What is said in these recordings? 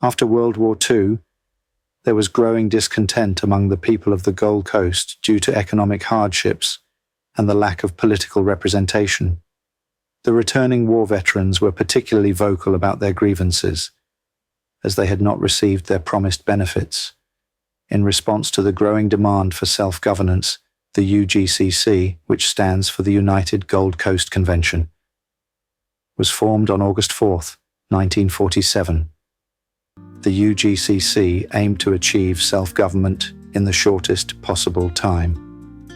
After World War II, there was growing discontent among the people of the Gold Coast due to economic hardships and the lack of political representation. The returning war veterans were particularly vocal about their grievances, as they had not received their promised benefits. In response to the growing demand for self-governance, the UGCC, which stands for the United Gold Coast Convention, was formed on August 4, 1947. The UGCC aimed to achieve self-government in the shortest possible time.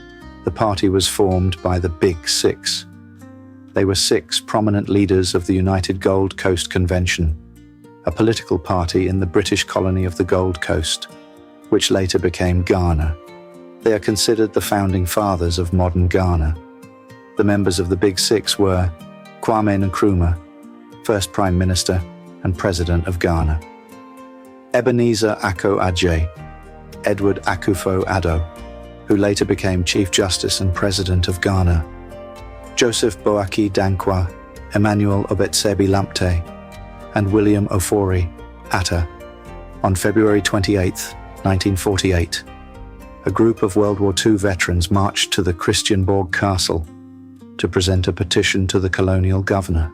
The party was formed by the Big Six. They were 6 prominent leaders of the United Gold Coast Convention, a political party in the British colony of the Gold Coast, which later became Ghana. They are considered the founding fathers of modern Ghana. The members of the Big Six were Kwame Nkrumah, first Prime Minister and President of Ghana; Ebenezer Akko-Adjei, Edward Akufo-Addo, who later became Chief Justice and President of Ghana; Joseph Boakai Danquah, Emmanuel Obetsebi Lamptey, and William Ofori Atta. On February 28, 1948, a group of World War II veterans marched to the Christiansborg Castle to present a petition to the colonial governor.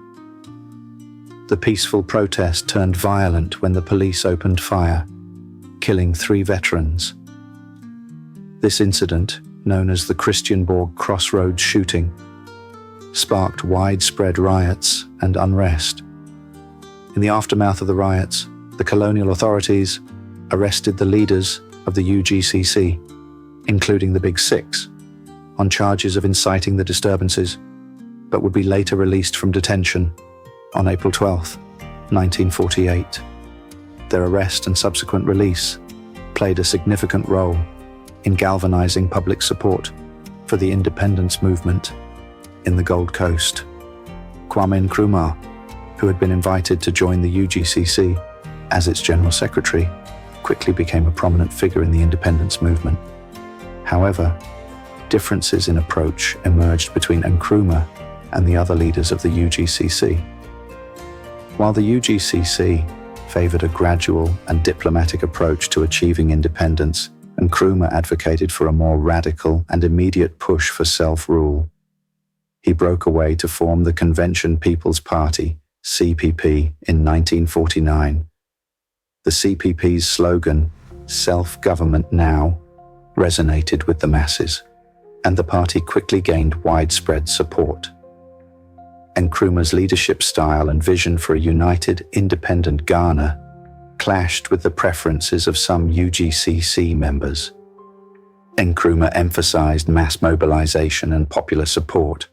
The peaceful protest turned violent when the police opened fire, killing 3 veterans. This incident, known as the Christiansborg Crossroads shooting, sparked widespread riots and unrest. In the aftermath of the riots, the colonial authorities arrested the leaders of the UGCC, including the Big Six, on charges of inciting the disturbances, but would be later released from detention on April 12, 1948. Their arrest and subsequent release played a significant role in galvanizing public support for the independence movement in the Gold Coast. Kwame Nkrumah, who had been invited to join the UGCC as its General Secretary, quickly became a prominent figure in the independence movement. However, differences in approach emerged between Nkrumah and the other leaders of the UGCC. While the UGCC favored a gradual and diplomatic approach to achieving independence, Nkrumah advocated for a more radical and immediate push for self-rule. He broke away to form the Convention People's Party, CPP, in 1949. The CPP's slogan, "Self-Government Now," resonated with the masses, and the party quickly gained widespread support. Nkrumah's leadership style and vision for a united, independent Ghana clashed with the preferences of some UGCC members. Nkrumah emphasized mass mobilization and popular support,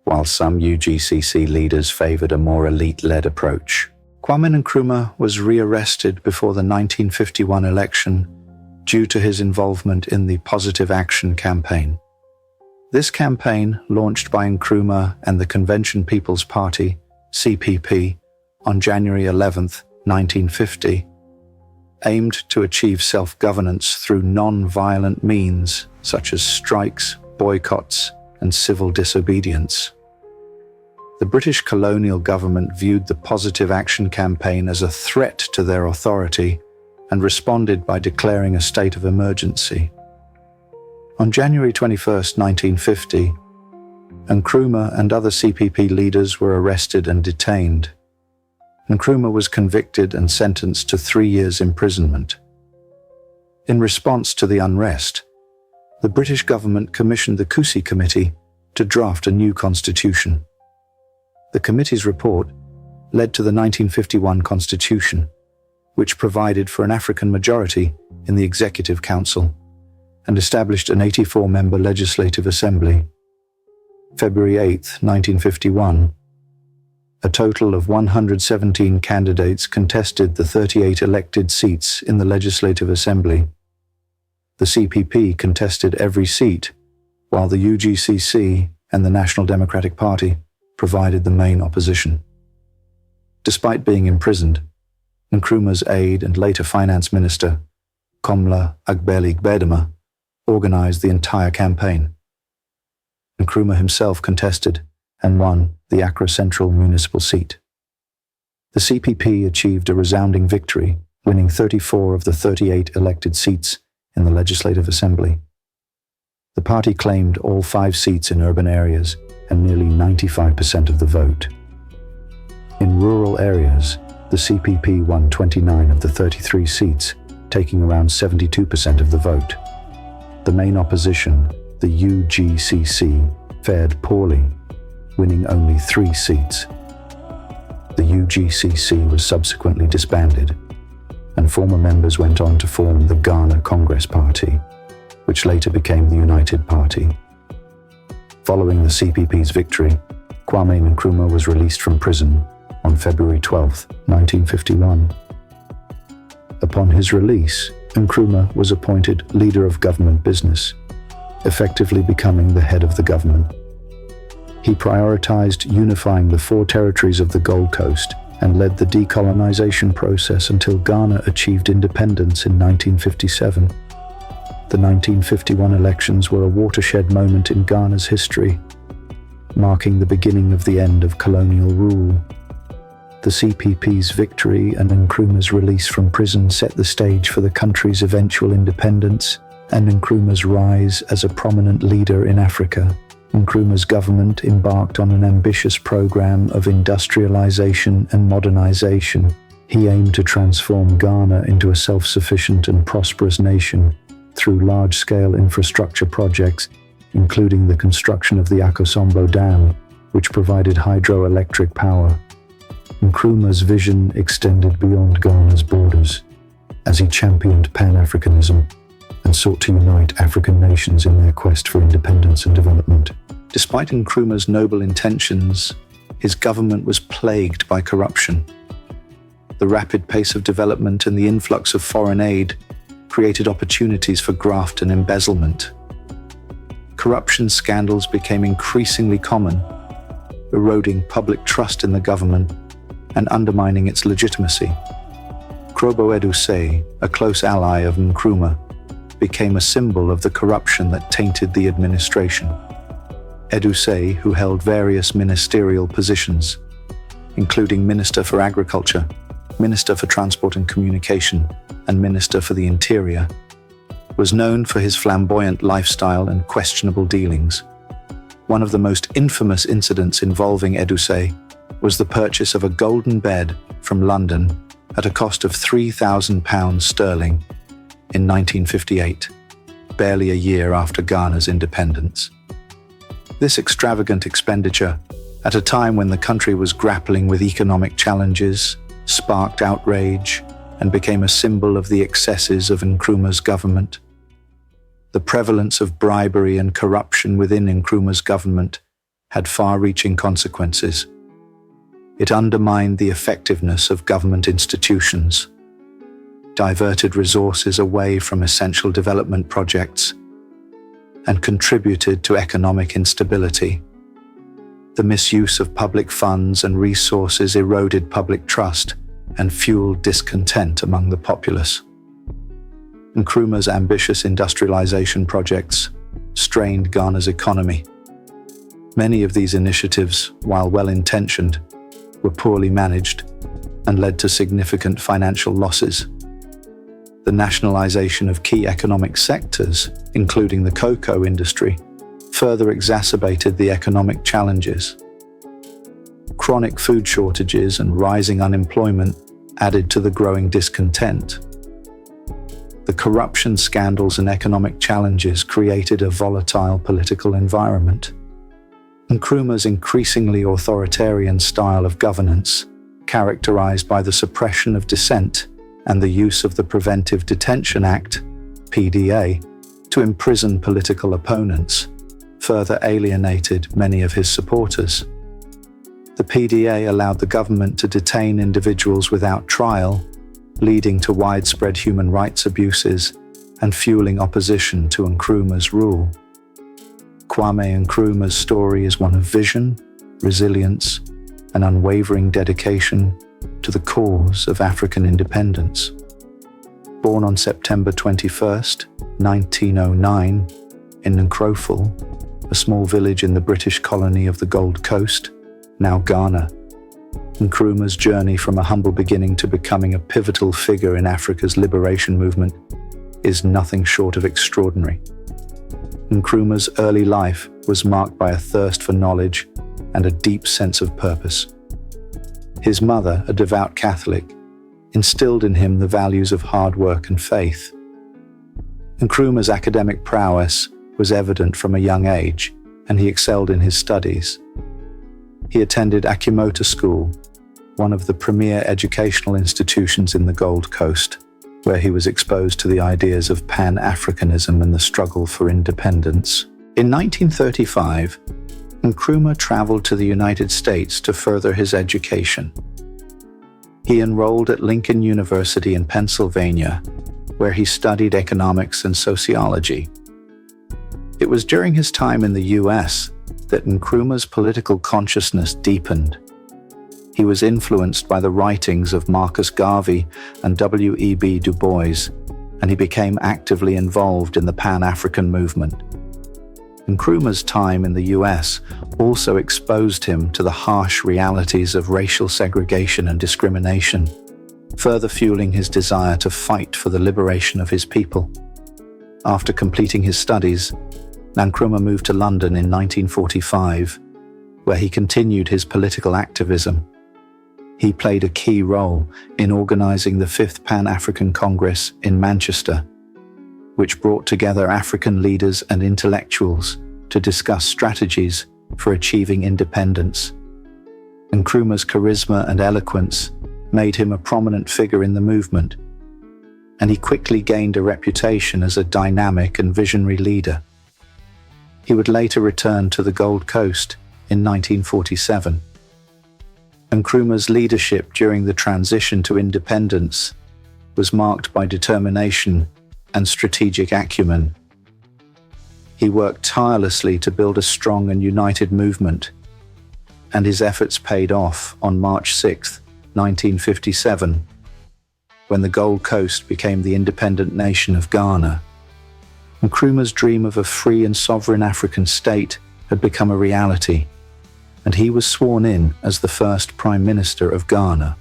while some UGCC leaders favored a more elite-led approach. Kwame Nkrumah was re-arrested before the 1951 election due to his involvement in the Positive Action campaign. This campaign, launched by Nkrumah and the Convention People's Party, CPP, on January 11, 1950, aimed to achieve self-governance through non-violent means such as strikes, boycotts, and civil disobedience. The British colonial government viewed the Positive Action campaign as a threat to their authority and responded by declaring a state of emergency. On January 21, 1950, Nkrumah and other CPP leaders were arrested and detained. Nkrumah was convicted and sentenced to 3 years' imprisonment. In response to the unrest, the British government commissioned the Coup Committee to draft a new constitution. The committee's report led to the 1951 Constitution, which provided for an African majority in the Executive Council and established an 84-member Legislative Assembly. February 8, 1951, a total of 117 candidates contested the 38 elected seats in the Legislative Assembly. The CPP contested every seat, while the UGCC and the National Democratic Party provided the main opposition. Despite being imprisoned, Nkrumah's aide and later finance minister, Komla Agbeli-Gbedema, organized the entire campaign. Nkrumah himself contested and won the Accra Central municipal seat. The CPP achieved a resounding victory, winning 34 of the 38 elected seats in the Legislative Assembly. The party claimed all 5 seats in urban areas and nearly 95% of the vote. In rural areas, the CPP won 29 of the 33 seats, taking around 72% of the vote. The main opposition, the UGCC, fared poorly, winning only 3 seats. The UGCC was subsequently disbanded, and former members went on to form the Ghana Congress Party, which later became the United Party. Following the CPP's victory, Kwame Nkrumah was released from prison on February 12, 1951. Upon his release, Nkrumah was appointed leader of government business, effectively becoming the head of the government. He prioritized unifying the 4 territories of the Gold Coast and led the decolonization process until Ghana achieved independence in 1957. The 1951 elections were a watershed moment in Ghana's history, marking the beginning of the end of colonial rule. The CPP's victory and Nkrumah's release from prison set the stage for the country's eventual independence and Nkrumah's rise as a prominent leader in Africa. Nkrumah's government embarked on an ambitious program of industrialization and modernization. He aimed to transform Ghana into a self-sufficient and prosperous nation through large-scale infrastructure projects, including the construction of the Akosombo Dam, which provided hydroelectric power. Nkrumah's vision extended beyond Ghana's borders, as he championed Pan-Africanism and sought to unite African nations in their quest for independence and development. Despite Nkrumah's noble intentions, his government was plagued by corruption. The rapid pace of development and the influx of foreign aid created opportunities for graft and embezzlement. Corruption scandals became increasingly common, eroding public trust in the government and undermining its legitimacy. Krobo Edusei, a close ally of Nkrumah, became a symbol of the corruption that tainted the administration. Edusei, who held various ministerial positions, including Minister for Agriculture, Minister for Transport and Communication, and Minister for the Interior, was known for his flamboyant lifestyle and questionable dealings. One of the most infamous incidents involving Edusei was the purchase of a golden bed from London at a cost of £3,000 sterling in 1958, barely a year after Ghana's independence. This extravagant expenditure, at a time when the country was grappling with economic challenges, sparked outrage and became a symbol of the excesses of Nkrumah's government. The prevalence of bribery and corruption within Nkrumah's government had far-reaching consequences. It undermined the effectiveness of government institutions, diverted resources away from essential development projects, and contributed to economic instability. The misuse of public funds and resources eroded public trust and fueled discontent among the populace. Nkrumah's ambitious industrialization projects strained Ghana's economy. Many of these initiatives, while well-intentioned, were poorly managed and led to significant financial losses. The nationalization of key economic sectors, including the cocoa industry, further exacerbated the economic challenges. Chronic food shortages and rising unemployment added to the growing discontent. The corruption scandals and economic challenges created a volatile political environment. Nkrumah's increasingly authoritarian style of governance, characterized by the suppression of dissent and the use of the Preventive Detention Act, PDA, to imprison political opponents, further alienated many of his supporters. The PDA allowed the government to detain individuals without trial, leading to widespread human rights abuses and fueling opposition to Nkrumah's rule. Kwame Nkrumah's story is one of vision, resilience, and unwavering dedication to the cause of African independence. Born on September 21, 1909, in Nkroful, a small village in the British colony of the Gold Coast, now Ghana, Nkrumah's journey from a humble beginning to becoming a pivotal figure in Africa's liberation movement is nothing short of extraordinary. Nkrumah's early life was marked by a thirst for knowledge and a deep sense of purpose. His mother, a devout Catholic, instilled in him the values of hard work and faith. Nkrumah's academic prowess was evident from a young age, and he excelled in his studies. He attended Achimota School, one of the premier educational institutions in the Gold Coast, where he was exposed to the ideas of Pan-Africanism and the struggle for independence. In 1935, Nkrumah traveled to the United States to further his education. He enrolled at Lincoln University in Pennsylvania, where he studied economics and sociology. It was during his time in the US that Nkrumah's political consciousness deepened. He was influenced by the writings of Marcus Garvey and W.E.B. Du Bois, and he became actively involved in the Pan-African movement. Nkrumah's time in the US also exposed him to the harsh realities of racial segregation and discrimination, further fueling his desire to fight for the liberation of his people. After completing his studies, Nkrumah moved to London in 1945, where he continued his political activism. He played a key role in organizing the Fifth Pan-African Congress in Manchester, which brought together African leaders and intellectuals to discuss strategies for achieving independence. Nkrumah's charisma and eloquence made him a prominent figure in the movement, and he quickly gained a reputation as a dynamic and visionary leader. He would later return to the Gold Coast in 1947. Nkrumah's leadership during the transition to independence was marked by determination and strategic acumen. He worked tirelessly to build a strong and united movement, and his efforts paid off on March 6, 1957, when the Gold Coast became the independent nation of Ghana. Nkrumah's dream of a free and sovereign African state had become a reality, and he was sworn in as the first Prime Minister of Ghana.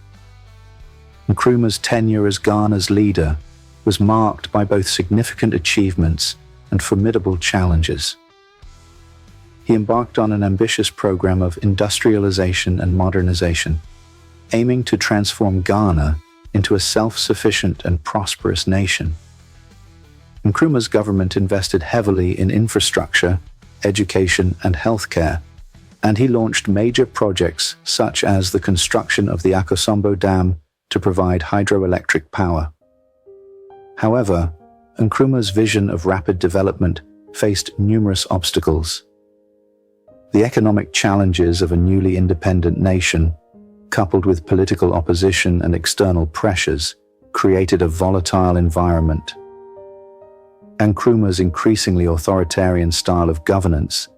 Nkrumah's tenure as Ghana's leader was marked by both significant achievements and formidable challenges. He embarked on an ambitious program of industrialization and modernization, aiming to transform Ghana into a self-sufficient and prosperous nation. Nkrumah's government invested heavily in infrastructure, education, and healthcare, and he launched major projects such as the construction of the Akosombo Dam to provide hydroelectric power. However, Nkrumah's vision of rapid development faced numerous obstacles. The economic challenges of a newly independent nation, coupled with political opposition and external pressures, created a volatile environment. Nkrumah's increasingly authoritarian style of governance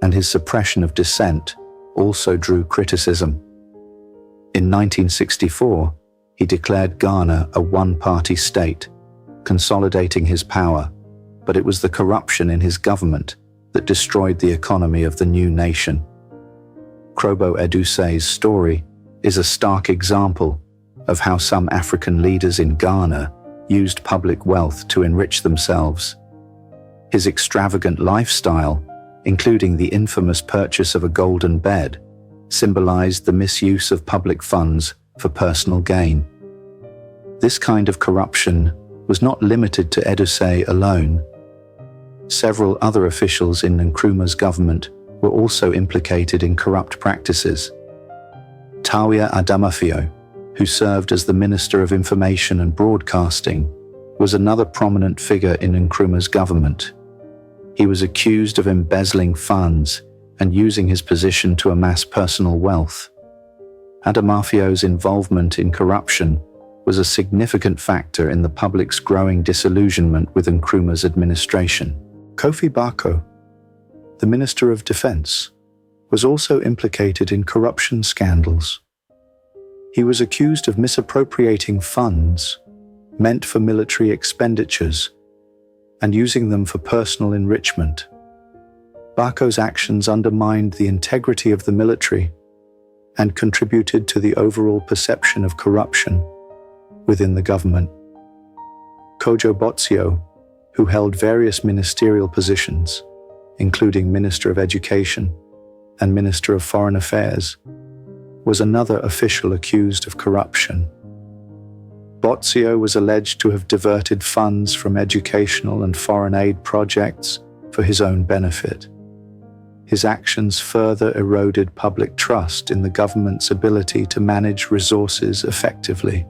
and his suppression of dissent also drew criticism. In 1964, he declared Ghana a one-party state, consolidating his power, but it was the corruption in his government that destroyed the economy of the new nation. Krobo Eduse's story is a stark example of how some African leaders in Ghana used public wealth to enrich themselves. His extravagant lifestyle, including the infamous purchase of a golden bed, symbolized the misuse of public funds for personal gain. This kind of corruption was not limited to Eduse alone. Several other officials in Nkrumah's government were also implicated in corrupt practices. Tawia Adamafio, who served as the Minister of Information and Broadcasting, was another prominent figure in Nkrumah's government. He was accused of embezzling funds and using his position to amass personal wealth. Adamafio's involvement in corruption was a significant factor in the public's growing disillusionment with Nkrumah's administration. Kofi Bako, the Minister of Defense, was also implicated in corruption scandals. He was accused of misappropriating funds meant for military expenditures and using them for personal enrichment. Bako's actions undermined the integrity of the military and contributed to the overall perception of corruption within the government. Kojo Botsio, who held various ministerial positions, including Minister of Education and Minister of Foreign Affairs, was another official accused of corruption. Botsio was alleged to have diverted funds from educational and foreign aid projects for his own benefit. His actions further eroded public trust in the government's ability to manage resources effectively.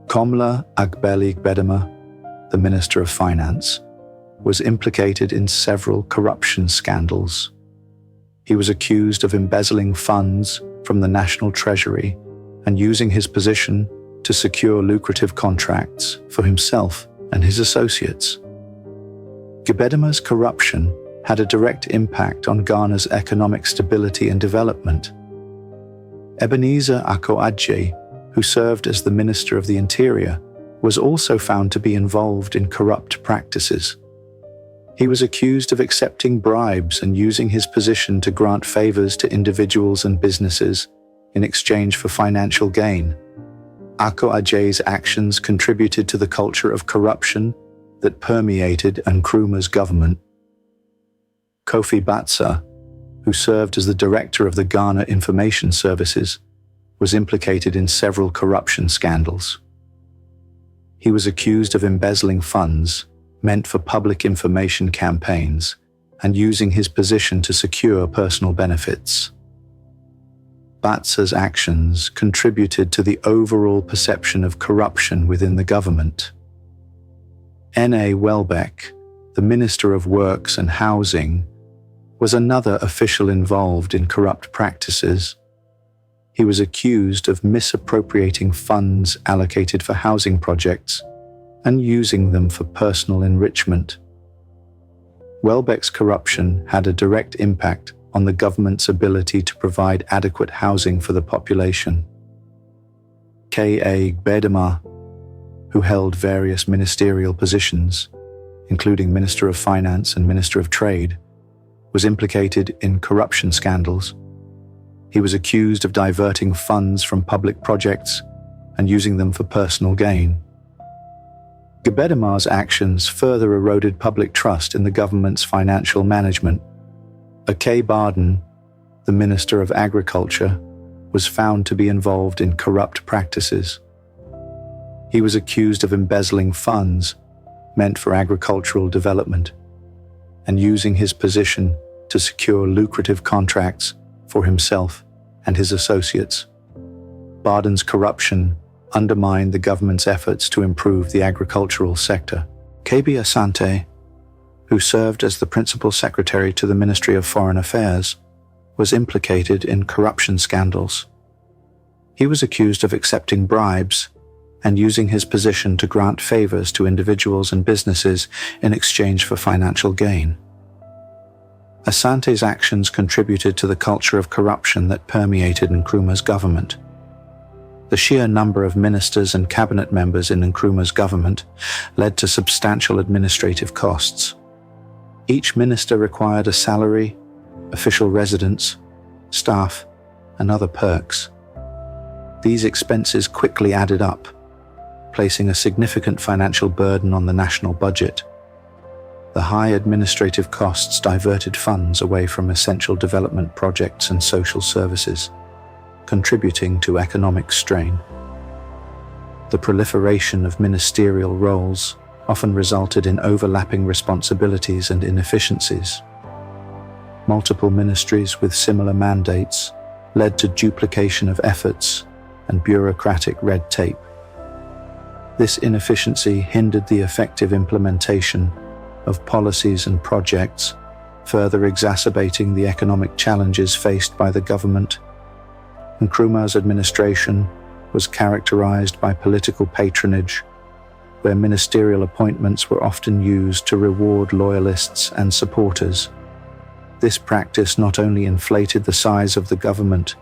Komla Agbeli-Gbedema, the Minister of Finance, was implicated in several corruption scandals. He was accused of embezzling funds from the National Treasury and using his position to secure lucrative contracts for himself and his associates. Gbedema's corruption had a direct impact on Ghana's economic stability and development. Ebenezer Akko-Adjei, who served as the Minister of the Interior, was also found to be involved in corrupt practices. He was accused of accepting bribes and using his position to grant favors to individuals and businesses in exchange for financial gain. Akko-Adjei's actions contributed to the culture of corruption that permeated Nkrumah's government. Kofi Batsa, who served as the director of the Ghana Information Services, was implicated in several corruption scandals. He was accused of embezzling funds meant for public information campaigns and using his position to secure personal benefits. Batsa's actions contributed to the overall perception of corruption within the government. N.A. Welbeck, the Minister of Works and Housing, was another official involved in corrupt practices. He was accused of misappropriating funds allocated for housing projects and using them for personal enrichment. Welbeck's corruption had a direct impact on the government's ability to provide adequate housing for the population. K.A. Gbedema, who held various ministerial positions, including Minister of Finance and Minister of Trade, was implicated in corruption scandals. He was accused of diverting funds from public projects and using them for personal gain. Gbedema's actions further eroded public trust in the government's financial management. Akay Barden, the Minister of Agriculture, was found to be involved in corrupt practices. He was accused of embezzling funds meant for agricultural development and using his position to secure lucrative contracts for himself and his associates. Barden's corruption undermined the government's efforts to improve the agricultural sector. Kebbi Asante, who served as the Principal Secretary to the Ministry of Foreign Affairs, was implicated in corruption scandals. He was accused of accepting bribes and using his position to grant favors to individuals and businesses in exchange for financial gain. Asante's actions contributed to the culture of corruption that permeated Nkrumah's government. The sheer number of ministers and cabinet members in Nkrumah's government led to substantial administrative costs. Each minister required a salary, official residence, staff, and other perks. These expenses quickly added up, placing a significant financial burden on the national budget. The high administrative costs diverted funds away from essential development projects and social services, contributing to economic strain. The proliferation of ministerial roles often resulted in overlapping responsibilities and inefficiencies. Multiple ministries with similar mandates led to duplication of efforts and bureaucratic red tape. This inefficiency hindered the effective implementation of policies and projects, further exacerbating the economic challenges faced by the government. Nkrumah's administration was characterized by political patronage, where ministerial appointments were often used to reward loyalists and supporters. This practice not only inflated the size of the government,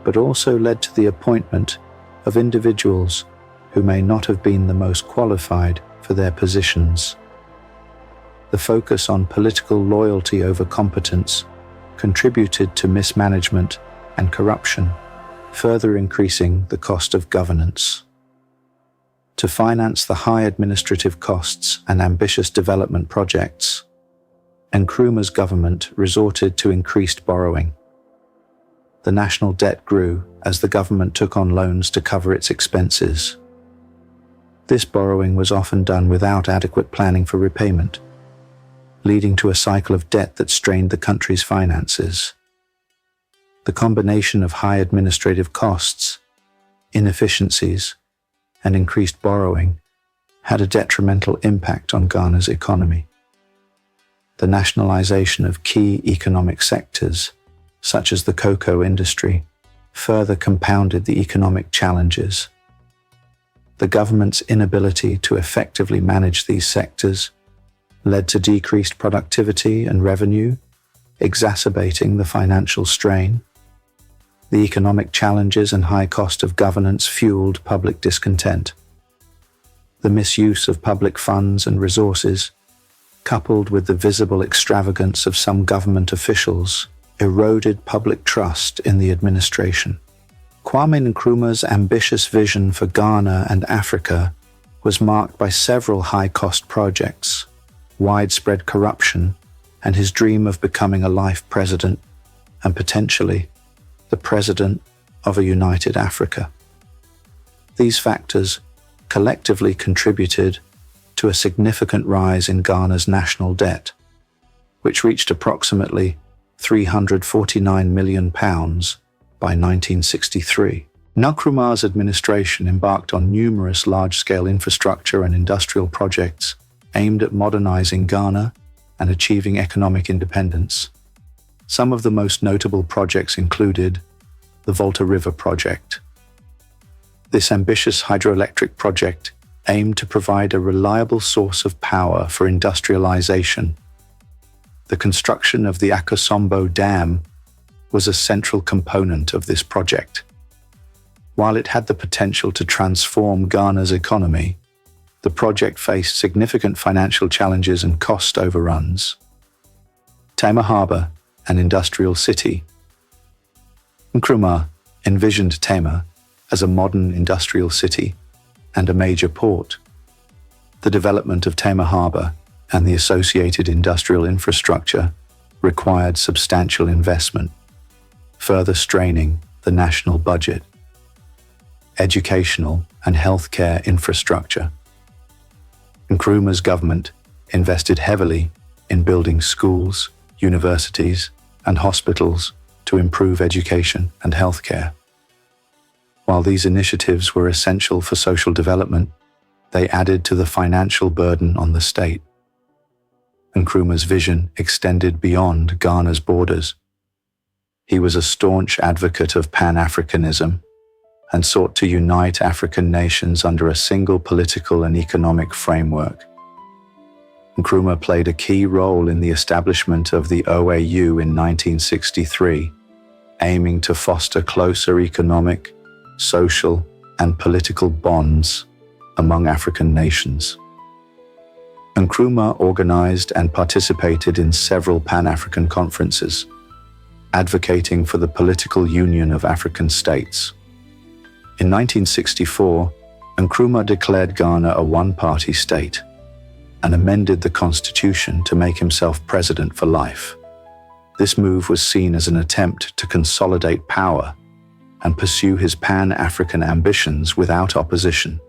but also led to the appointment of individuals who may not have been the most qualified for their positions. The focus on political loyalty over competence contributed to mismanagement and corruption, further increasing the cost of governance. To finance the high administrative costs and ambitious development projects, Nkrumah's government resorted to increased borrowing. The national debt grew as the government took on loans to cover its expenses. This borrowing was often done without adequate planning for repayment, leading to a cycle of debt that strained the country's finances. The combination of high administrative costs, inefficiencies, and increased borrowing had a detrimental impact on Ghana's economy. The nationalization of key economic sectors, such as the cocoa industry, further compounded the economic challenges. The government's inability to effectively manage these sectors led to decreased productivity and revenue, exacerbating the financial strain. The economic challenges and high cost of governance fueled public discontent. The misuse of public funds and resources, coupled with the visible extravagance of some government officials, eroded public trust in the administration. Kwame Nkrumah's ambitious vision for Ghana and Africa was marked by several high-cost projects, widespread corruption, and his dream of becoming a life president and potentially the president of a united Africa. These factors collectively contributed to a significant rise in Ghana's national debt, which reached approximately £349 million by 1963. Nkrumah's administration embarked on numerous large-scale infrastructure and industrial projects aimed at modernizing Ghana and achieving economic independence. Some of the most notable projects included the Volta River Project. This ambitious hydroelectric project aimed to provide a reliable source of power for industrialization. The construction of the Akosombo Dam was a central component of this project. While it had the potential to transform Ghana's economy, the project faced significant financial challenges and cost overruns. Tema Harbour, an industrial city. Nkrumah envisioned Tema as a modern industrial city and a major port. The development of Tema Harbour and the associated industrial infrastructure required substantial investment, further straining the national budget. Educational and healthcare infrastructure. Nkrumah's government invested heavily in building schools, universities, and hospitals to improve education and healthcare. While these initiatives were essential for social development, they added to the financial burden on the state. Nkrumah's vision extended beyond Ghana's borders. He was a staunch advocate of Pan-Africanism and sought to unite African nations under a single political and economic framework. Nkrumah played a key role in the establishment of the OAU in 1963, aiming to foster closer economic, social, and political bonds among African nations. Nkrumah organized and participated in several Pan-African conferences, advocating for the political union of African states. In 1964, Nkrumah declared Ghana a one-party state and amended the constitution to make himself president for life. This move was seen as an attempt to consolidate power and pursue his Pan-African ambitions without opposition.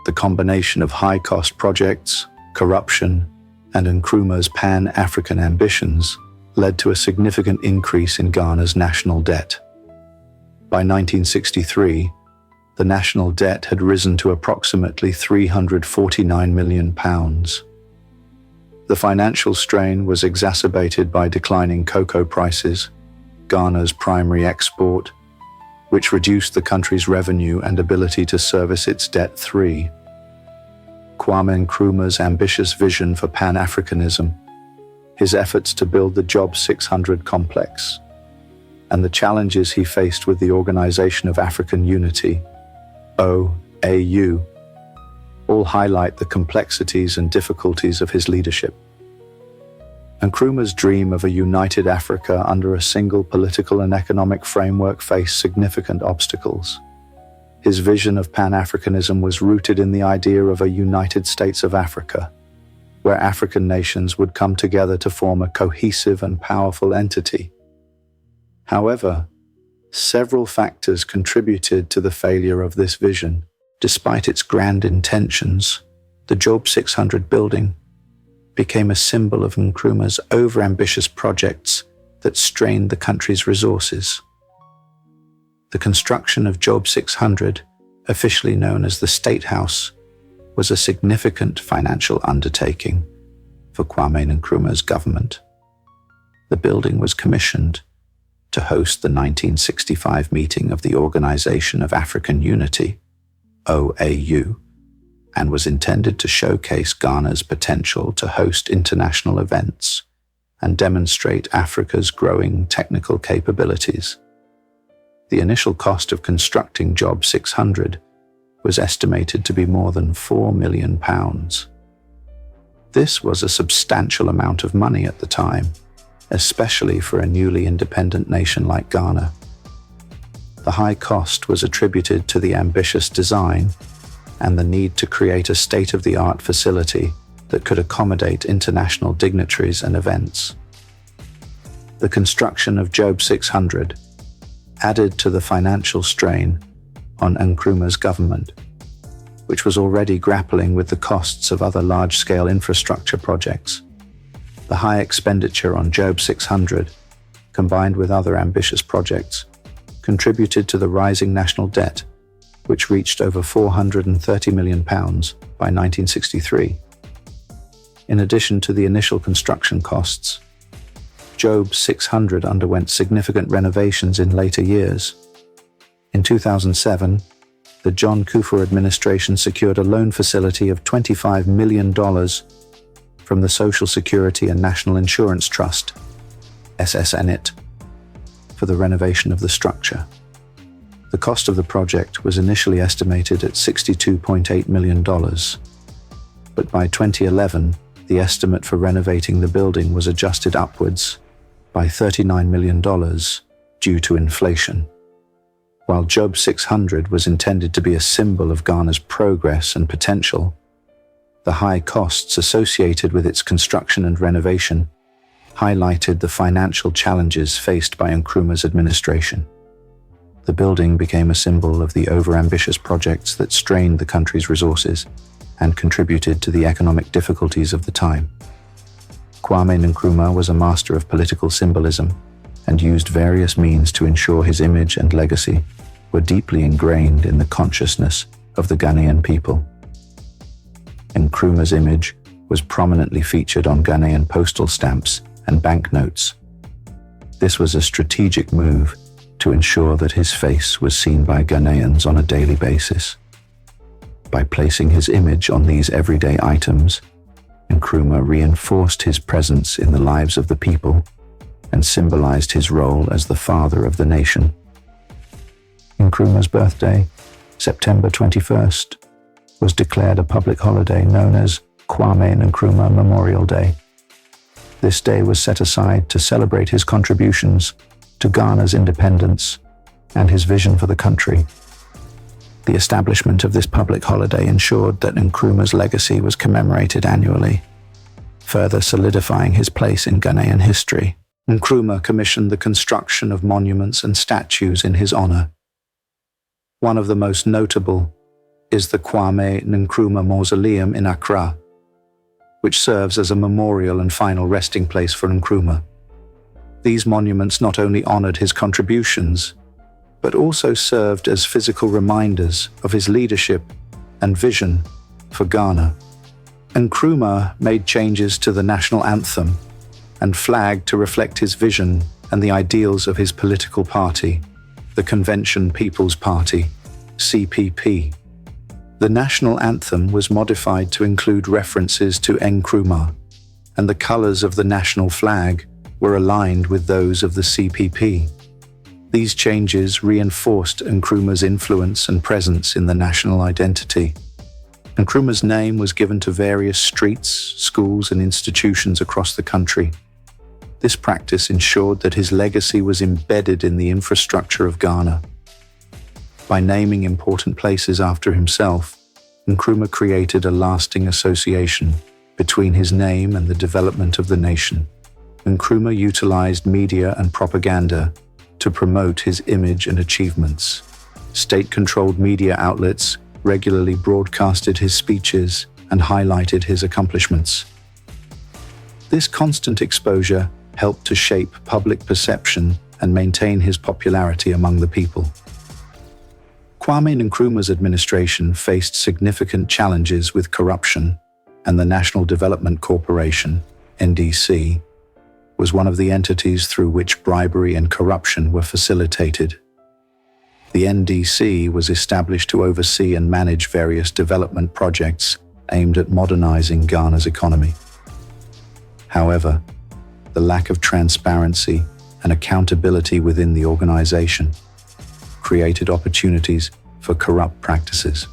The combination of high-cost projects, corruption, and Nkrumah's Pan-African ambitions led to a significant increase in Ghana's national debt. By 1963, the national debt had risen to approximately £349 million. The financial strain was exacerbated by declining cocoa prices, Ghana's primary export, which reduced the country's revenue and ability to service its debt. Kwame Nkrumah's ambitious vision for Pan-Africanism, his efforts to build the Job 600 complex, and the challenges he faced with the Organization of African Unity, OAU, all highlight the complexities and difficulties of his leadership. Nkrumah's dream of a united Africa under a single political and economic framework faced significant obstacles. His vision of Pan-Africanism was rooted in the idea of a United States of Africa, where African nations would come together to form a cohesive and powerful entity. However, several factors contributed to the failure of this vision. Despite its grand intentions, the Job 600 building became a symbol of Nkrumah's overambitious projects that strained the country's resources. The construction of Job 600, officially known as the State House, was a significant financial undertaking for Kwame Nkrumah's government. The building was commissioned to host the 1965 meeting of the Organization of African Unity, OAU, and was intended to showcase Ghana's potential to host international events and demonstrate Africa's growing technical capabilities. The initial cost of constructing Job 600 was estimated to be more than £4 million. This was a substantial amount of money at the time, especially for a newly independent nation like Ghana. The high cost was attributed to the ambitious design and the need to create a state-of-the-art facility that could accommodate international dignitaries and events. The construction of Job 600 added to the financial strain on Nkrumah's government, which was already grappling with the costs of other large-scale infrastructure projects. The high expenditure on Job 600, combined with other ambitious projects, contributed to the rising national debt, which reached over £430 million by 1963. In addition to the initial construction costs, Job 600 underwent significant renovations in later years. In 2007, the John Kufuor administration secured a loan facility of $25 million from the Social Security and National Insurance Trust, SSNIT, for the renovation of the structure. The cost of the project was initially estimated at $62.8 million, but by 2011, the estimate for renovating the building was adjusted upwards by $39 million due to inflation. While Job 600 was intended to be a symbol of Ghana's progress and potential, the high costs associated with its construction and renovation highlighted the financial challenges faced by Nkrumah's administration. The building became a symbol of the overambitious projects that strained the country's resources and contributed to the economic difficulties of the time. Kwame Nkrumah was a master of political symbolism and used various means to ensure his image and legacy were deeply ingrained in the consciousness of the Ghanaian people. Nkrumah's image was prominently featured on Ghanaian postal stamps and banknotes. This was a strategic move to ensure that his face was seen by Ghanaians on a daily basis. By placing his image on these everyday items, Nkrumah reinforced his presence in the lives of the people and symbolized his role as the father of the nation. Nkrumah's birthday, September 21st, was declared a public holiday known as Kwame Nkrumah Memorial Day. This day was set aside to celebrate his contributions to Ghana's independence and his vision for the country. The establishment of this public holiday ensured that Nkrumah's legacy was commemorated annually, further solidifying his place in Ghanaian history. Nkrumah commissioned the construction of monuments and statues in his honor. One of the most notable is the Kwame Nkrumah Mausoleum in Accra, which serves as a memorial and final resting place for Nkrumah. These monuments not only honored his contributions, but also served as physical reminders of his leadership and vision for Ghana. Nkrumah made changes to the national anthem and flag to reflect his vision and the ideals of his political party, the Convention People's Party, CPP. The national anthem was modified to include references to Nkrumah, and the colors of the national flag were aligned with those of the CPP. These changes reinforced Nkrumah's influence and presence in the national identity. Nkrumah's name was given to various streets, schools, and institutions across the country, This practice ensured that his legacy was embedded in the infrastructure of Ghana. By naming important places after himself, Nkrumah created a lasting association between his name and the development of the nation. Nkrumah utilized media and propaganda to promote his image and achievements. State-controlled media outlets regularly broadcasted his speeches and highlighted his accomplishments. This constant exposure helped to shape public perception and maintain his popularity among the people. Kwame Nkrumah's administration faced significant challenges with corruption, and the National Development Corporation, NDC, was one of the entities through which bribery and corruption were facilitated. The NDC was established to oversee and manage various development projects aimed at modernizing Ghana's economy. However, the lack of transparency and accountability within the organization created opportunities for corrupt practices.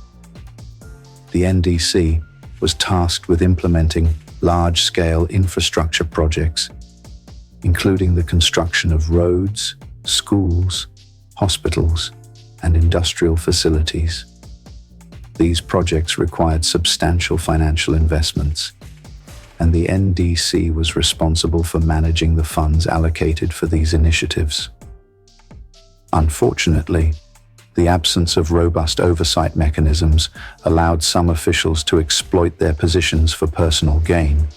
The NDC was tasked with implementing large-scale infrastructure projects, including the construction of roads, schools, hospitals, and industrial facilities. These projects required substantial financial investments, and the NDC was responsible for managing the funds allocated for these initiatives. Unfortunately, the absence of robust oversight mechanisms allowed some officials to exploit their positions for personal gain.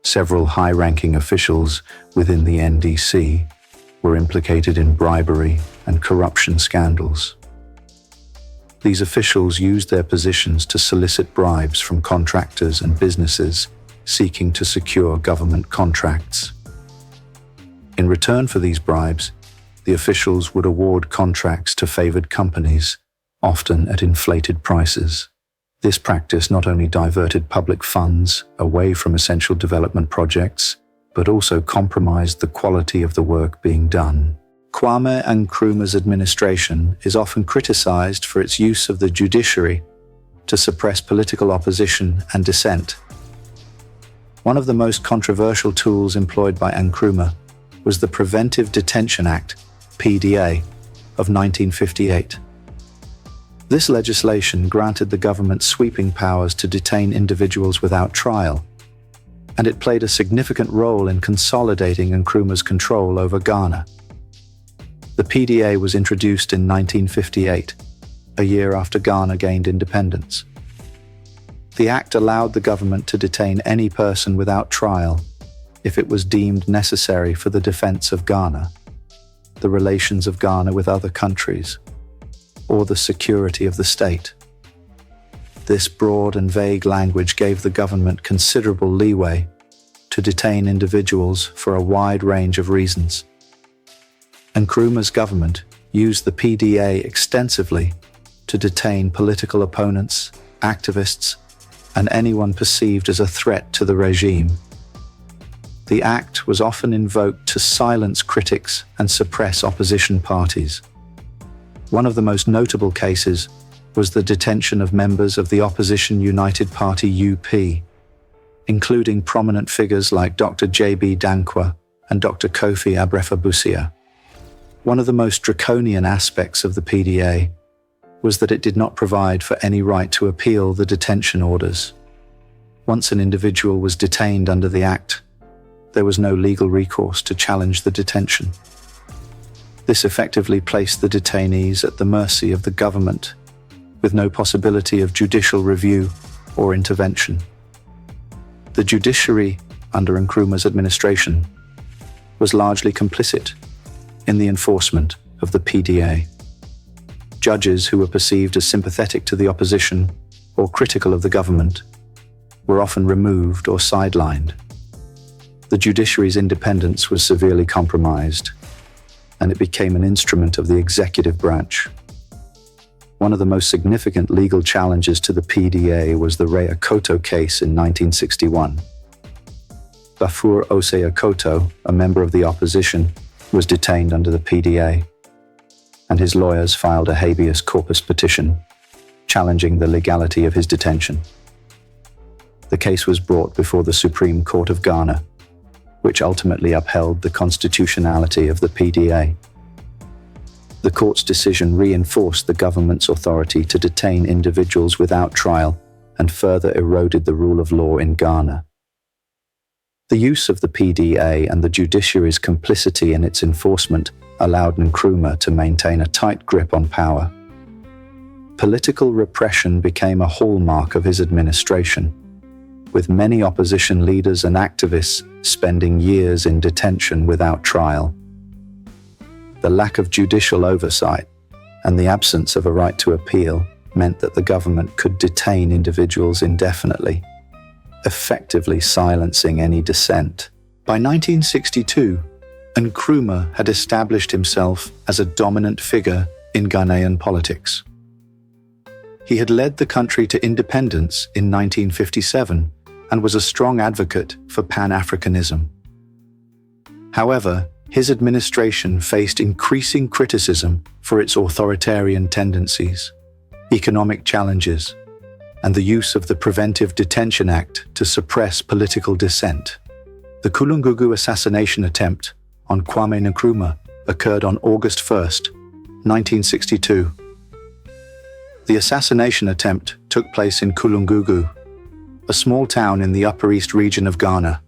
Several high-ranking officials within the NDC were implicated in bribery and corruption scandals. These officials used their positions to solicit bribes from contractors and businesses seeking to secure government contracts. In return for these bribes, the officials would award contracts to favored companies, often at inflated prices. This practice not only diverted public funds away from essential development projects, but also compromised the quality of the work being done. Kwame Nkrumah's administration is often criticized for its use of the judiciary to suppress political opposition and dissent. One of the most controversial tools employed by Nkrumah was the Preventive Detention Act, PDA, of 1958. This legislation granted the government sweeping powers to detain individuals without trial, and it played a significant role in consolidating Nkrumah's control over Ghana. The PDA was introduced in 1958, a year after Ghana gained independence. The act allowed the government to detain any person without trial if it was deemed necessary for the defense of Ghana, the relations of Ghana with other countries, or the security of the state. This broad and vague language gave the government considerable leeway to detain individuals for a wide range of reasons. Nkrumah's government used the PDA extensively to detain political opponents, activists, and anyone perceived as a threat to the regime. The act was often invoked to silence critics and suppress opposition parties. One of the most notable cases was the detention of members of the opposition United Party UP, including prominent figures like Dr. J.B. Danquah and Dr. Kofi Abrefa-Busia. One of the most draconian aspects of the PDA was that it did not provide for any right to appeal the detention orders. Once an individual was detained under the act, there was no legal recourse to challenge the detention. This effectively placed the detainees at the mercy of the government, with no possibility of judicial review or intervention. The judiciary, under Nkrumah's administration, was largely complicit in the enforcement of the PDA. Judges who were perceived as sympathetic to the opposition or critical of the government were often removed or sidelined. The judiciary's independence was severely compromised, and it became an instrument of the executive branch. One of the most significant legal challenges to the PDA was the Ray Akoto case in 1961. Bafur Ose Akoto, a member of the opposition, was detained under the PDA, and his lawyers filed a habeas corpus petition challenging the legality of his detention. The case was brought before the Supreme Court of Ghana, which ultimately upheld the constitutionality of the PDA. The court's decision reinforced the government's authority to detain individuals without trial and further eroded the rule of law in Ghana. The use of the PDA and the judiciary's complicity in its enforcement allowed Nkrumah to maintain a tight grip on power. Political repression became a hallmark of his administration, with many opposition leaders and activists spending years in detention without trial. The lack of judicial oversight and the absence of a right to appeal meant that the government could detain individuals indefinitely, effectively silencing any dissent. By 1962, Nkrumah had established himself as a dominant figure in Ghanaian politics. He had led the country to independence in 1957 and was a strong advocate for Pan-Africanism. However, his administration faced increasing criticism for its authoritarian tendencies, economic challenges, and the use of the Preventive Detention Act to suppress political dissent. The Kulungugu assassination attempt on Kwame Nkrumah occurred on August 1, 1962. The assassination attempt took place in Kulungugu, a small town in the Upper East region of Ghana.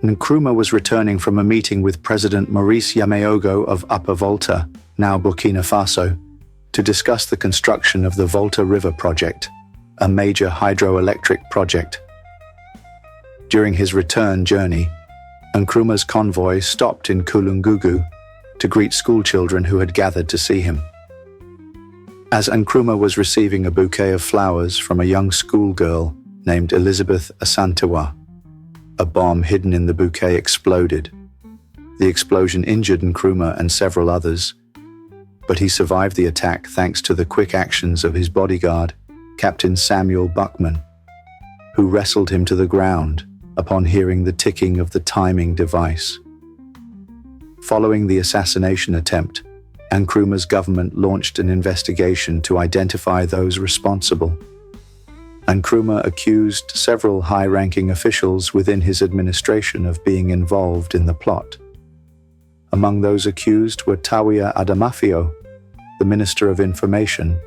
Nkrumah was returning from a meeting with President Maurice Yameogo of Upper Volta, now Burkina Faso, to discuss the construction of the Volta River Project, a major hydroelectric project. During his return journey, Nkrumah's convoy stopped in Kulungugu to greet schoolchildren who had gathered to see him. As Nkrumah was receiving a bouquet of flowers from a young schoolgirl named Elizabeth Asantewa, a bomb hidden in the bouquet exploded. The explosion injured Nkrumah and several others, but he survived the attack thanks to the quick actions of his bodyguard, Captain Samuel Buckman, who wrestled him to the ground upon hearing the ticking of the timing device. Following the assassination attempt, Nkrumah's government launched an investigation to identify those responsible. Nkrumah accused several high-ranking officials within his administration of being involved in the plot. Among those accused were Tawia Adamafio, the Minister of Information,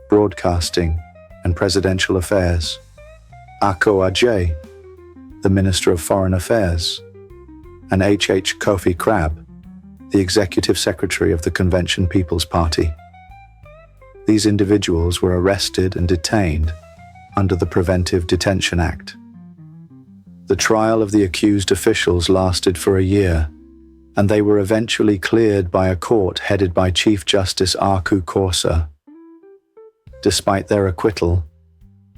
Broadcasting and Presidential Affairs, Ako Ajay, the Minister of Foreign Affairs, and H. Kofi Crab, the Executive Secretary of the Convention People's Party. These individuals were arrested and detained under the Preventive Detention Act. The trial of the accused officials lasted for a year, and they were eventually cleared by a court headed by Chief Justice Aku Korsa. Despite their acquittal,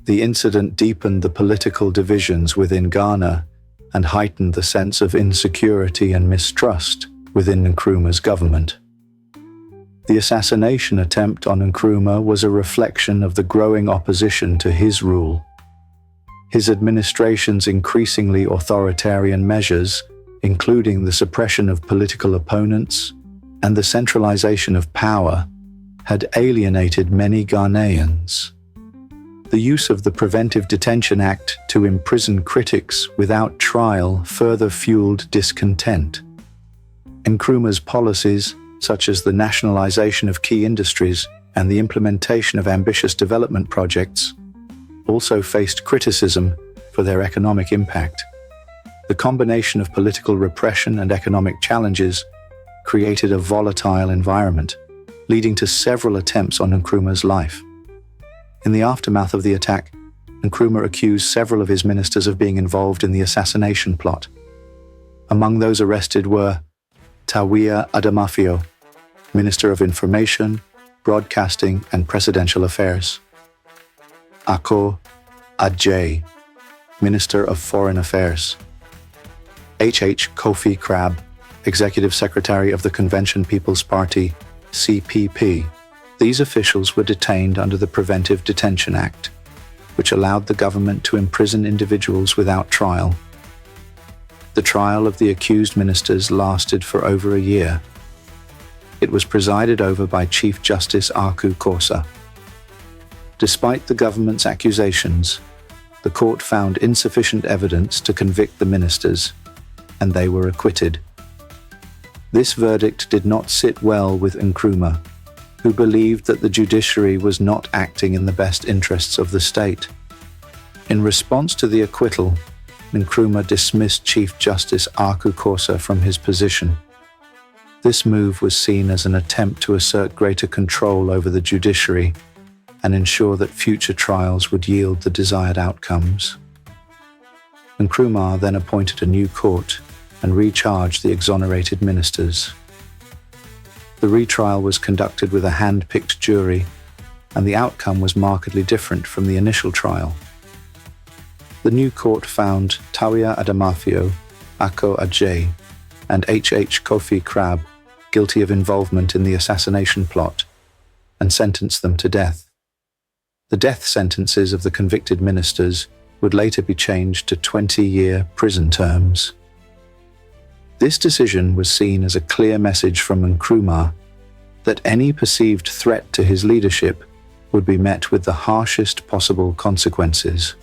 the incident deepened the political divisions within Ghana and heightened the sense of insecurity and mistrust within Nkrumah's government. The assassination attempt on Nkrumah was a reflection of the growing opposition to his rule. His administration's increasingly authoritarian measures, including the suppression of political opponents and the centralization of power, had alienated many Ghanaians. The use of the Preventive Detention Act to imprison critics without trial further fueled discontent. Nkrumah's policies, such as the nationalization of key industries and the implementation of ambitious development projects, also faced criticism for their economic impact. The combination of political repression and economic challenges created a volatile environment, leading to several attempts on Nkrumah's life. In the aftermath of the attack, Nkrumah accused several of his ministers of being involved in the assassination plot. Among those arrested were Tawia Adamafio, Minister of Information, Broadcasting and Presidential Affairs; Ako Ajay, Minister of Foreign Affairs; H. Kofi Crab, Executive Secretary of the Convention People's Party, CPP. These officials were detained under the Preventive Detention Act, which allowed the government to imprison individuals without trial. The trial of the accused ministers lasted for over a year. It was presided over by Chief Justice Aku Korsa. Despite the government's accusations, the court found insufficient evidence to convict the ministers and they were acquitted. This verdict did not sit well with Nkrumah, who believed that the judiciary was not acting in the best interests of the state. In response to the acquittal, Nkrumah dismissed Chief Justice Aku Kosa from his position. This move was seen as an attempt to assert greater control over the judiciary and ensure that future trials would yield the desired outcomes. Nkrumah then appointed a new court and recharged the exonerated ministers. The retrial was conducted with a hand-picked jury, and the outcome was markedly different from the initial trial. The new court found Tawia Adamafio, Ako Ajay, and H. Kofi Crab guilty of involvement in the assassination plot and sentenced them to death. The death sentences of the convicted ministers would later be changed to 20-year prison terms. This decision was seen as a clear message from Nkrumah that any perceived threat to his leadership would be met with the harshest possible consequences.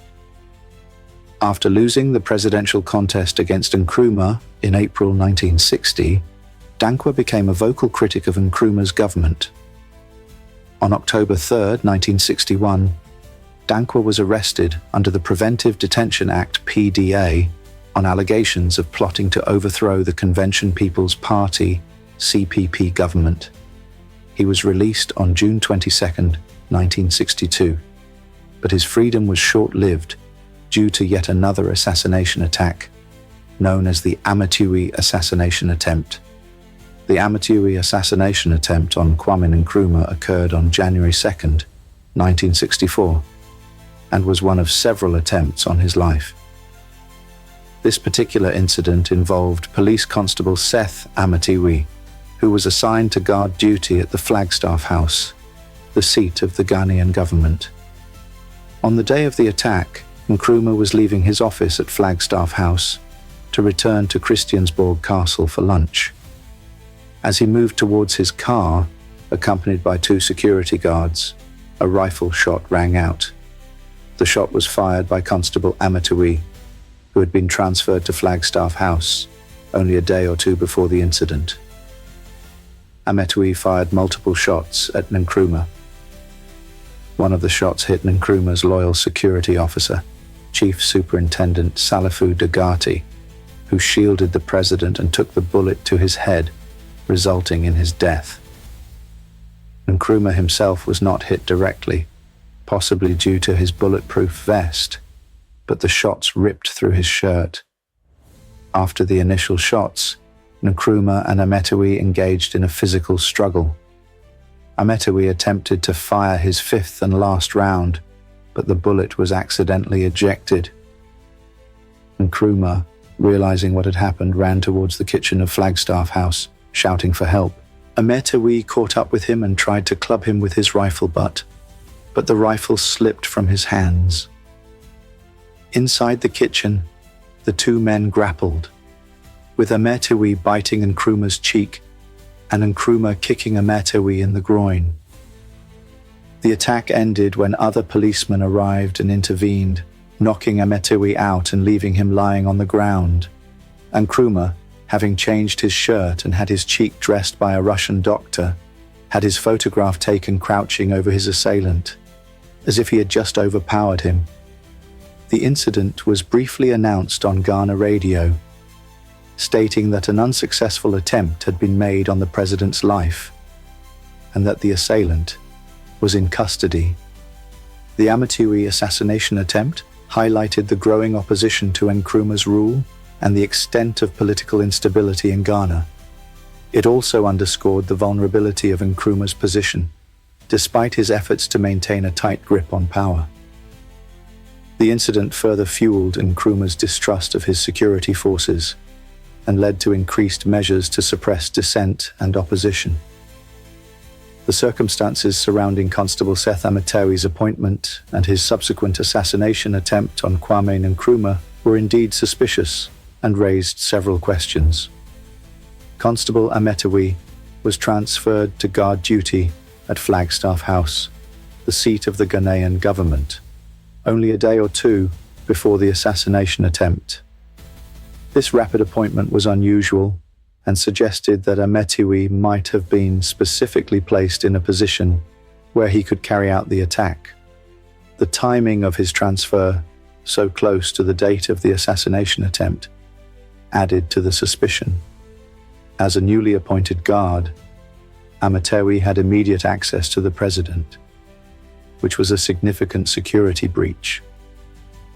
After losing the presidential contest against Nkrumah in April 1960, Danquah became a vocal critic of Nkrumah's government. On October 3, 1961, Danquah was arrested under the Preventive Detention Act (PDA) on allegations of plotting to overthrow the Convention People's Party (CPP) government. He was released on June 22, 1962, but his freedom was short-lived due to yet another assassination attack, known as the Amatui assassination attempt. The Amatui assassination attempt on Kwame Nkrumah occurred on January 2, 1964, and was one of several attempts on his life. This particular incident involved Police Constable Seth Amatui, who was assigned to guard duty at the Flagstaff House, the seat of the Ghanaian government. On the day of the attack, Nkrumah was leaving his office at Flagstaff House to return to Christiansborg Castle for lunch. As he moved towards his car, accompanied by 2 security guards, a rifle shot rang out. The shot was fired by Constable Amatui, who had been transferred to Flagstaff House only a day or 2 before the incident. Amatui fired multiple shots at Nkrumah. One of the shots hit Nkrumah's loyal security officer, Chief Superintendent Salifu Dagati, who shielded the president and took the bullet to his head, resulting in his death. Nkrumah himself was not hit directly, possibly due to his bulletproof vest, but the shots ripped through his shirt. After the initial shots, Nkrumah and Amatui engaged in a physical struggle. Amatui attempted to fire his 5th and last round, but the bullet was accidentally ejected. Nkrumah, realizing what had happened, ran towards the kitchen of Flagstaff House, shouting for help. Amatui caught up with him and tried to club him with his rifle butt, but the rifle slipped from his hands. Inside the kitchen, the 2 men grappled, with Amatui biting Nkrumah's cheek and Nkrumah kicking Amatui in the groin. The attack ended when other policemen arrived and intervened, knocking Amatui out and leaving him lying on the ground. Nkrumah, having changed his shirt and had his cheek dressed by a Russian doctor, had his photograph taken crouching over his assailant, as if he had just overpowered him. The incident was briefly announced on Ghana radio, stating that an unsuccessful attempt had been made on the president's life, and that the assailant was in custody. The Amatui assassination attempt highlighted the growing opposition to Nkrumah's rule and the extent of political instability in Ghana. It also underscored the vulnerability of Nkrumah's position, despite his efforts to maintain a tight grip on power. The incident further fueled Nkrumah's distrust of his security forces and led to increased measures to suppress dissent and opposition. The circumstances surrounding Constable Seth Amatui's appointment and his subsequent assassination attempt on Kwame Nkrumah were indeed suspicious and raised several questions. Constable Amatui was transferred to guard duty at Flagstaff House, the seat of the Ghanaian government, only a day or 2 before the assassination attempt. This rapid appointment was unusual and suggested that Obetsebi might have been specifically placed in a position where he could carry out the attack. The timing of his transfer, so close to the date of the assassination attempt, added to the suspicion. As a newly appointed guard, Obetsebi had immediate access to the president, which was a significant security breach.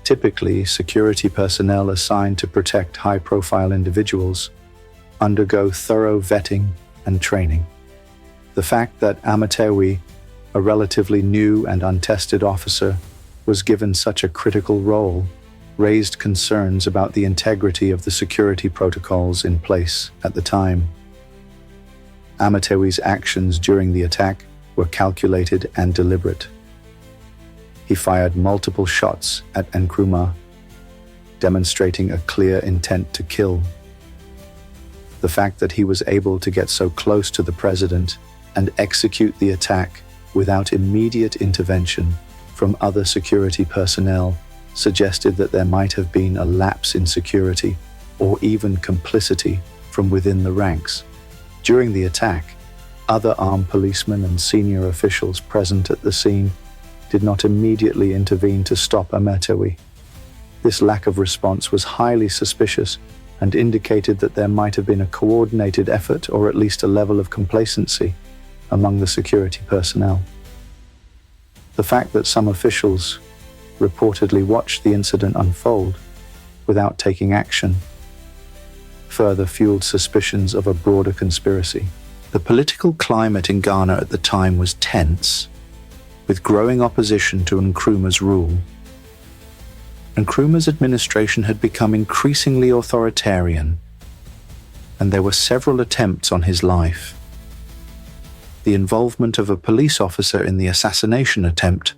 Typically, security personnel assigned to protect high-profile individuals undergo thorough vetting and training. The fact that Obetsebi, a relatively new and untested officer, was given such a critical role raised concerns about the integrity of the security protocols in place at the time. Obetsebi's actions during the attack were calculated and deliberate. He fired multiple shots at Nkrumah, demonstrating a clear intent to kill. The fact that he was able to get so close to the president and execute the attack without immediate intervention from other security personnel suggested that there might have been a lapse in security or even complicity from within the ranks. During the attack, other armed policemen and senior officials present at the scene did not immediately intervene to stop Obetsebi. This lack of response was highly suspicious and indicated that there might have been a coordinated effort or at least a level of complacency among the security personnel. The fact that some officials reportedly watched the incident unfold without taking action further fueled suspicions of a broader conspiracy. The political climate in Ghana at the time was tense, with growing opposition to Nkrumah's rule. Nkrumah's administration had become increasingly authoritarian, and there were several attempts on his life. The involvement of a police officer in the assassination attempt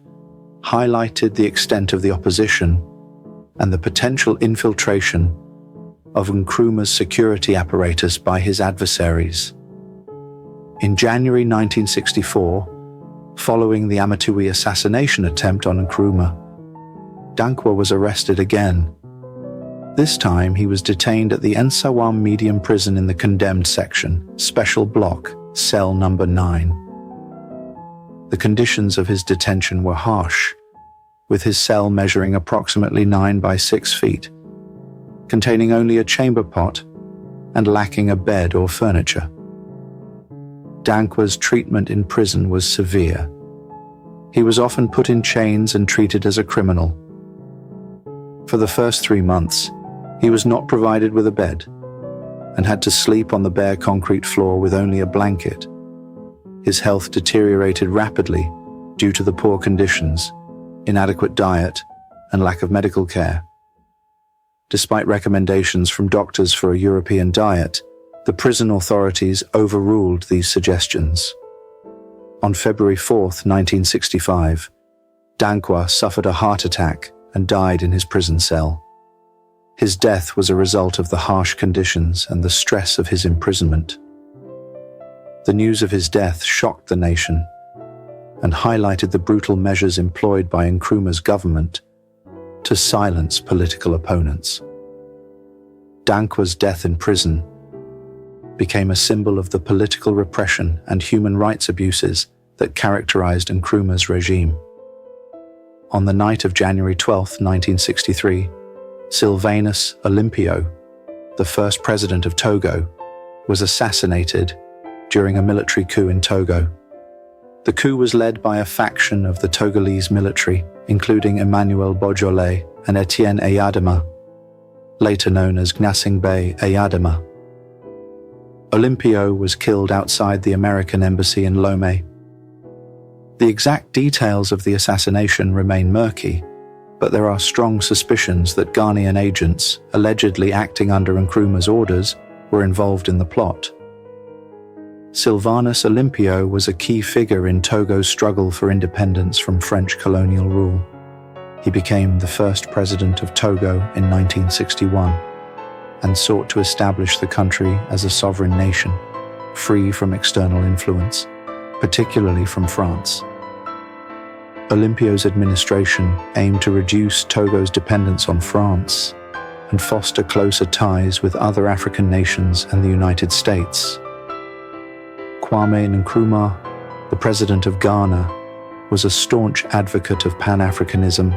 highlighted the extent of the opposition and the potential infiltration of Nkrumah's security apparatus by his adversaries. In January 1964, following the Obetsebi assassination attempt on Nkrumah, Danquah was arrested again. This time he was detained at the Nsawam Medium Prison in the Condemned Section, Special Block, Cell Number 9. The conditions of his detention were harsh, with his cell measuring approximately 9 by 6 feet, containing only a chamber pot and lacking a bed or furniture. Danquah's treatment in prison was severe. He was often put in chains and treated as a criminal. For the first 3 months, he was not provided with a bed and had to sleep on the bare concrete floor with only a blanket. His health deteriorated rapidly due to the poor conditions, inadequate diet, and lack of medical care. Despite recommendations from doctors for a European diet, the prison authorities overruled these suggestions. On February 4, 1965, Danquah suffered a heart attack and died in his prison cell. His death was a result of the harsh conditions and the stress of his imprisonment. The news of his death shocked the nation and highlighted the brutal measures employed by Nkrumah's government to silence political opponents. Danquah's death in prison became a symbol of the political repression and human rights abuses that characterized Nkrumah's regime. On the night of January 12, 1963, Sylvanus Olympio, the first president of Togo, was assassinated during a military coup in Togo. The coup was led by a faction of the Togolese military, including Emmanuel Bojole and Etienne Eyadema, later known as Gnassingbé Eyadema. Olympio was killed outside the American embassy in Lomé. The exact details of the assassination remain murky, but there are strong suspicions that Ghanaian agents, allegedly acting under Nkrumah's orders, were involved in the plot. Sylvanus Olympio was a key figure in Togo's struggle for independence from French colonial rule. He became the first president of Togo in 1961 and sought to establish the country as a sovereign nation, free from external influence, particularly from France. Olympio's administration aimed to reduce Togo's dependence on France and foster closer ties with other African nations and the United States. Kwame Nkrumah, the president of Ghana, was a staunch advocate of Pan-Africanism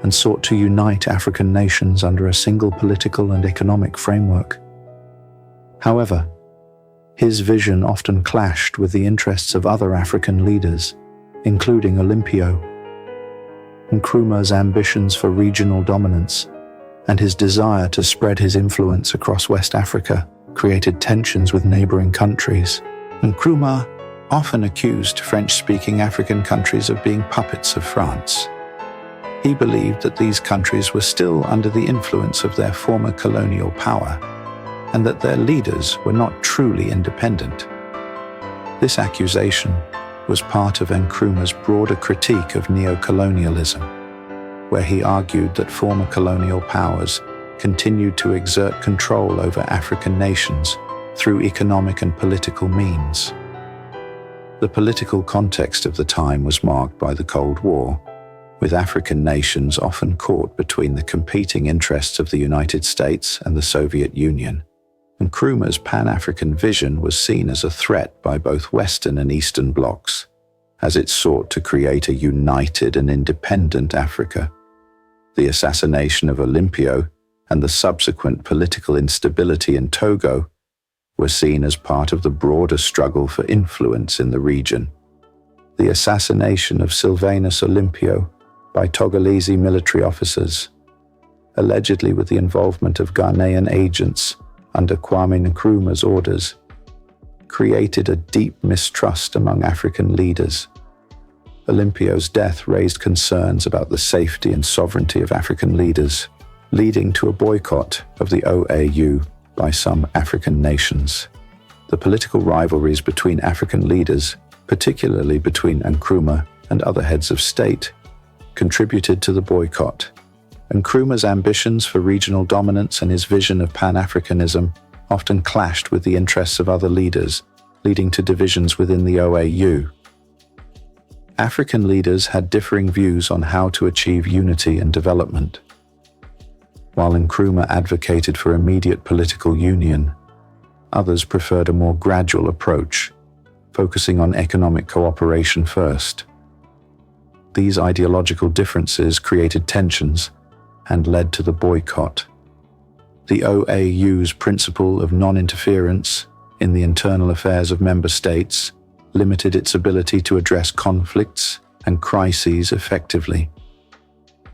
and sought to unite African nations under a single political and economic framework. However, his vision often clashed with the interests of other African leaders, including Olympio. Nkrumah's ambitions for regional dominance and his desire to spread his influence across West Africa created tensions with neighboring countries. Nkrumah often accused French-speaking African countries of being puppets of France. He believed that these countries were still under the influence of their former colonial power, and that their leaders were not truly independent. This accusation was part of Nkrumah's broader critique of neocolonialism, where he argued that former colonial powers continued to exert control over African nations through economic and political means. The political context of the time was marked by the Cold War, with African nations often caught between the competing interests of the United States and the Soviet Union. Nkrumah's Pan-African vision was seen as a threat by both Western and Eastern blocs, as it sought to create a united and independent Africa. The assassination of Olympio and the subsequent political instability in Togo were seen as part of the broader struggle for influence in the region. The assassination of Sylvanus Olympio by Togolese military officers, allegedly with the involvement of Ghanaian agents under Kwame Nkrumah's orders, created a deep mistrust among African leaders. Olympio's death raised concerns about the safety and sovereignty of African leaders, leading to a boycott of the OAU by some African nations. The political rivalries between African leaders, particularly between Nkrumah and other heads of state, contributed to the boycott. Nkrumah's ambitions for regional dominance and his vision of Pan-Africanism often clashed with the interests of other leaders, leading to divisions within the OAU. African leaders had differing views on how to achieve unity and development. While Nkrumah advocated for immediate political union, others preferred a more gradual approach, focusing on economic cooperation first. These ideological differences created tensions and led to the boycott. The OAU's principle of non-interference in the internal affairs of member states limited its ability to address conflicts and crises effectively.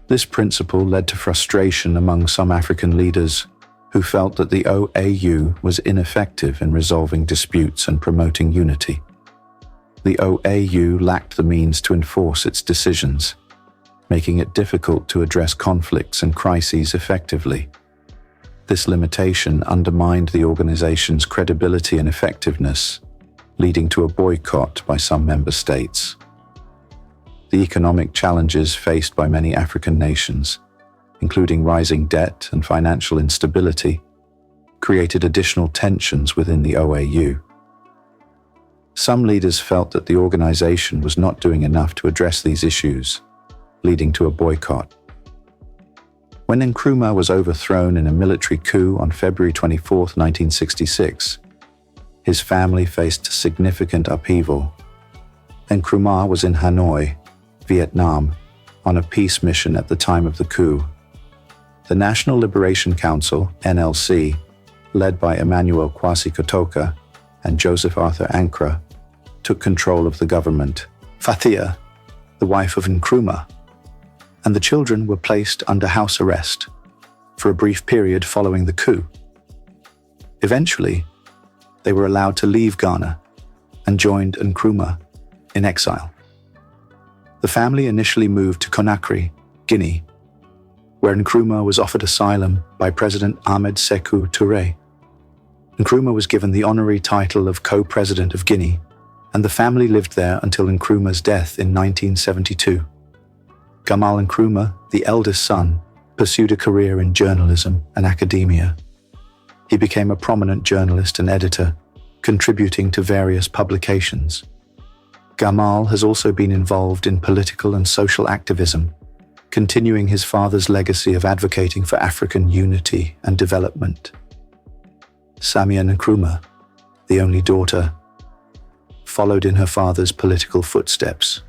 This principle led to frustration among some African leaders who felt that the OAU was ineffective in resolving disputes and promoting unity. The OAU lacked the means to enforce its decisions, making it difficult to address conflicts and crises effectively. This limitation undermined the organization's credibility and effectiveness, leading to a boycott by some member states. The economic challenges faced by many African nations, including rising debt and financial instability, created additional tensions within the OAU. Some leaders felt that the organization was not doing enough to address these issues, leading to a boycott. When Nkrumah was overthrown in a military coup on February 24, 1966, his family faced significant upheaval. Nkrumah was in Hanoi, Vietnam, on a peace mission at the time of the coup. The National Liberation Council, NLC, led by Emmanuel Kwasi Kotoka and Joseph Arthur Ankara, took control of the government. Fathia, the wife of Nkrumah, and the children were placed under house arrest for a brief period following the coup. Eventually, they were allowed to leave Ghana and joined Nkrumah in exile. The family initially moved to Conakry, Guinea, where Nkrumah was offered asylum by President Ahmed Sékou Touré. Nkrumah was given the honorary title of co-president of Guinea, and the family lived there until Nkrumah's death in 1972. Gamal Nkrumah, the eldest son, pursued a career in journalism and academia. He became a prominent journalist and editor, contributing to various publications. Gamal has also been involved in political and social activism, continuing his father's legacy of advocating for African unity and development. Kwame Nkrumah, the only daughter, followed in her father's political footsteps.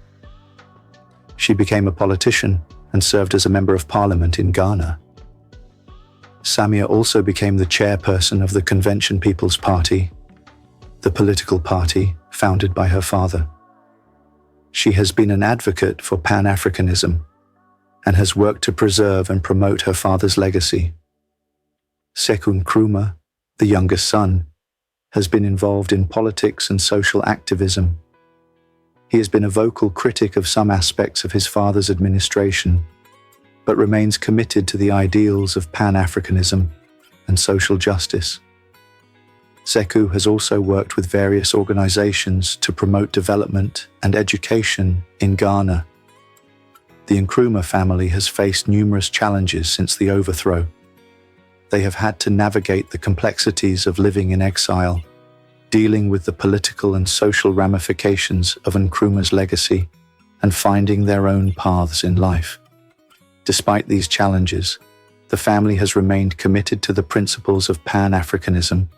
She became a politician and served as a member of parliament in Ghana. Kwame also became the chairperson of the Convention People's Party, the political party founded by her father. She has been an advocate for Pan-Africanism and has worked to preserve and promote her father's legacy. Sekou Nkrumah, the youngest son, has been involved in politics and social activism. He has been a vocal critic of some aspects of his father's administration, but remains committed to the ideals of Pan-Africanism and social justice. Sekou has also worked with various organizations to promote development and education in Ghana. The Nkrumah family has faced numerous challenges since the overthrow. They have had to navigate the complexities of living in exile, dealing with the political and social ramifications of Nkrumah's legacy, and finding their own paths in life. Despite these challenges, the family has remained committed to the principles of Pan-Africanism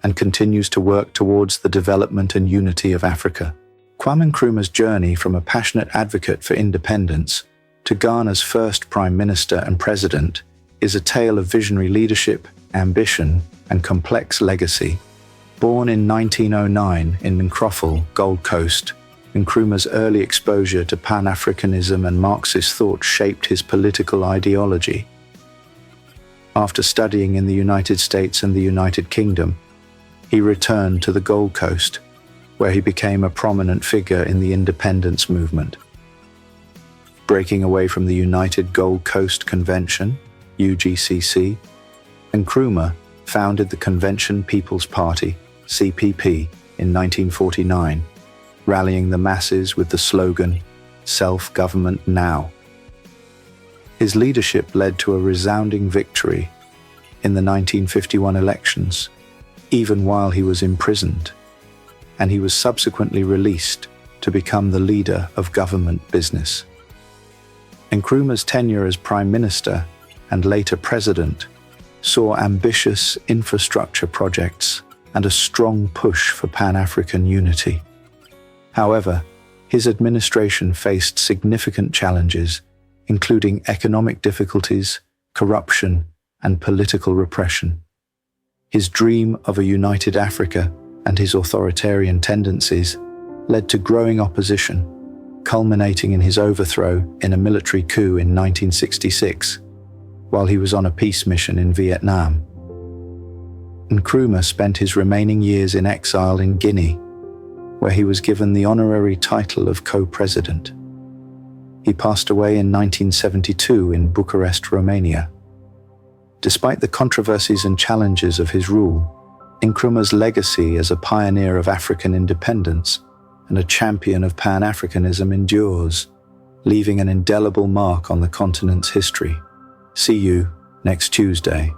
and continues to work towards the development and unity of Africa. Kwame Nkrumah's journey from a passionate advocate for independence to Ghana's first Prime Minister and President is a tale of visionary leadership, ambition, and complex legacy. Born in 1909 in Nkroful, Gold Coast, Nkrumah's early exposure to Pan-Africanism and Marxist thought shaped his political ideology. After studying in the United States and the United Kingdom, he returned to the Gold Coast, where he became a prominent figure in the independence movement. Breaking away from the United Gold Coast Convention, UGCC, Nkrumah founded the Convention People's Party, CPP, in 1949, rallying the masses with the slogan, "Self-Government Now." His leadership led to a resounding victory in the 1951 elections, even while he was imprisoned, and he was subsequently released to become the leader of government business. Nkrumah's tenure as Prime Minister and later President saw ambitious infrastructure projects and a strong push for Pan-African unity. However, his administration faced significant challenges, including economic difficulties, corruption, and political repression. His dream of a united Africa and his authoritarian tendencies led to growing opposition, culminating in his overthrow in a military coup in 1966, while he was on a peace mission in Vietnam. Nkrumah spent his remaining years in exile in Guinea, where he was given the honorary title of co-president. He passed away in 1972 in Bucharest, Romania. Despite the controversies and challenges of his rule, Nkrumah's legacy as a pioneer of African independence and a champion of Pan-Africanism endures, leaving an indelible mark on the continent's history. See you next Tuesday.